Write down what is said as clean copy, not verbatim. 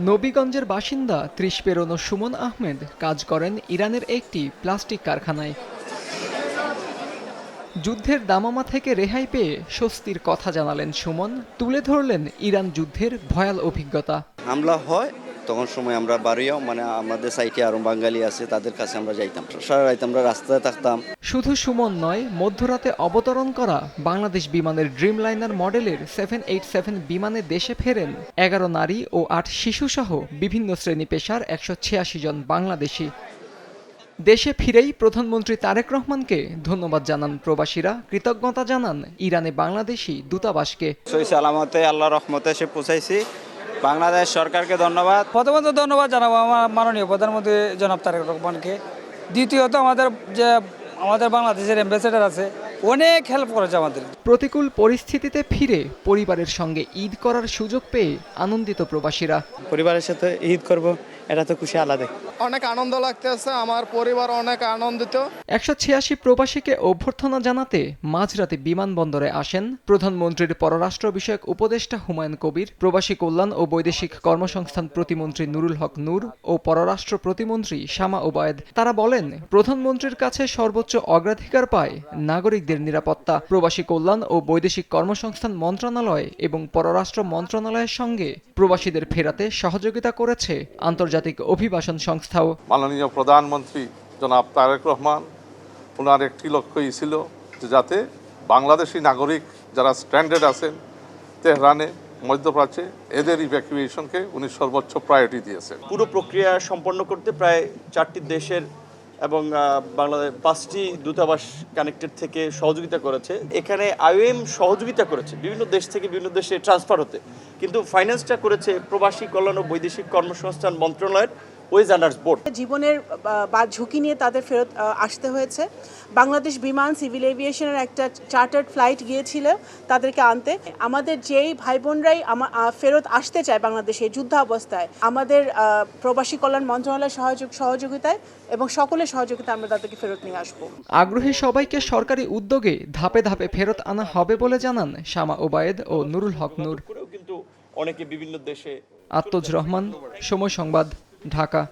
নবীগঞ্জের বাসিন্দা ৩০ পেরোনো সুমন আহমেদ কাজ করেন ইরানের একটি প্লাস্টিক কারখানায়। যুদ্ধের দামামা থেকে রেহাই পেয়ে স্বস্তির কথা জানালেন সুমন, তুলে ধরলেন ইরান যুদ্ধের ভয়াল অভিজ্ঞতা। হামলা হয় তখন সময় আমরা বাড়িও আমাদের সাইটে আরো বাঙালি আছে, তাদের কাছে আমরা যাইতাম, সারা রাত আমরা রাস্তায় থাকতাম। শুধু সুমন নয়, মধ্যরাতে অবতরণ করা বাংলাদেশ বিমানের ড্রিমলাইনার মডেলের 787 বিমানে দেশে ফেরেন 11 নারী ও 8 শিশুসহ বিভিন্ন শ্রেণী পেশার 186 জন বাংলাদেশি। দেশে ফিরেই প্রধানমন্ত্রী তারেক রহমানকে ধন্যবাদ জানান প্রবাসীরা, কৃতজ্ঞতা জানান ইরানে বাংলাদেশি দূতাবাসকে। সহি সালামতে আল্লাহর রহমতে এসে পৌঁছাইছি। বাংলাদেশ সরকারকে ধন্যবাদ। প্রথমত ধন্যবাদ জানাবো আমার মাননীয় প্রধানমন্ত্রী জনাব তারেক রহমানকে। দ্বিতীয়ত আমাদের বাংলাদেশের অ্যাম্বাসেডার আছে, অনেক হেল্প করেছে আমাদের। প্রতিকূল পরিস্থিতিতে ফিরে পরিবারের সঙ্গে ঈদ করার সুযোগ পেয়ে আনন্দিত প্রবাসীরা। পরিবারের সাথে ঈদ করব, এটা তো খুশি আলাদা। অনেক আনন্দ লাগতেছে, আমার পরিবার অনেক আনন্দিত। 186 প্রবাসীকে অভ্যর্থনা জানাতে মাঝরাতে বিমানবন্দরে আসেন প্রধানমন্ত্রীর পররাষ্ট্র বিষয়ক উপদেষ্টা হুমায়ুন কবির, প্রবাসী কল্যাণ ও বৈদেশিক কর্মসংস্থান প্রতিমন্ত্রী নুরুল হক নূর ও পররাষ্ট্র প্রতিমন্ত্রী শামা ওবায়েদ। তারা বলেন, প্রধানমন্ত্রীর কাছে সর্বোচ্চ অগ্রাধিকার পায় নাগরিকদের নিরাপত্তা। প্রবাসী কল্যাণ ও বৈদেশিক কর্মসংস্থান মন্ত্রণালয় এবং পররাষ্ট্র মন্ত্রণালয়ের সঙ্গে প্রবাসীদের ফেরাতে সহযোগিতা করেছে আন্তর্জাতিক অভিবাসন সংস্থাও। মাননীয় প্রধানমন্ত্রী জনাব তারেক রহমান, ওনার একটি লক্ষ্যই ছিল যে যাতে বাংলাদেশি নাগরিক যারা স্ট্যান্ডার্ড আছেন তেহরানে, মধ্যপ্রাচ্যে, এদের ইভ্যাকুয়েশনকে উনি সর্বোচ্চ প্রায়োরিটি দিয়েছেন। পুরো প্রক্রিয়া সম্পন্ন করতে প্রায় 4টি দেশের এবং বাংলাদেশ 5টি দূতাবাস কানেক্টেড থেকে সহযোগিতা করেছে। এখানে IOM সহযোগিতা করেছে বিভিন্ন দেশ থেকে বিভিন্ন দেশে ট্রান্সফার হতে, কিন্তু ফাইন্যান্সটা করেছে প্রবাসী কল্যাণ ও বৈদেশিক কর্মসংস্থান মন্ত্রণালয়ের ওয়েজার্নার্স বোর্ড। জীবনের বা ঝুঁকি নিয়ে তাদের ফেরত আসতে হয়েছে। বাংলাদেশ বিমান সিভিল এভিয়েশনের একটা চার্টার্ড ফ্লাইট গিয়েছিল তাদেরকে আনতে। আমাদের যেই ভাই বোনরাই ফেরত আসতে চায় বাংলাদেশে যুদ্ধাবস্থায়, আমাদের প্রবাসী কল্যাণ মন্ত্রণালয়ের সহযোগিতায় এবং সকলের সহযোগিতায় আমরা তাদেরকে ফেরত নিয়ে আসবো। আগ্রহী সবাইকে সরকারি উদ্যোগে ধাপে ধাপে ফেরত আনা হবে বলে জানান শামা ওবায়েদ ও নুরুল হক নূর। কিন্তু অনেকে বিভিন্ন দেশে। আত্তজ রহমান, সময় সংবাদ, ঢাকা।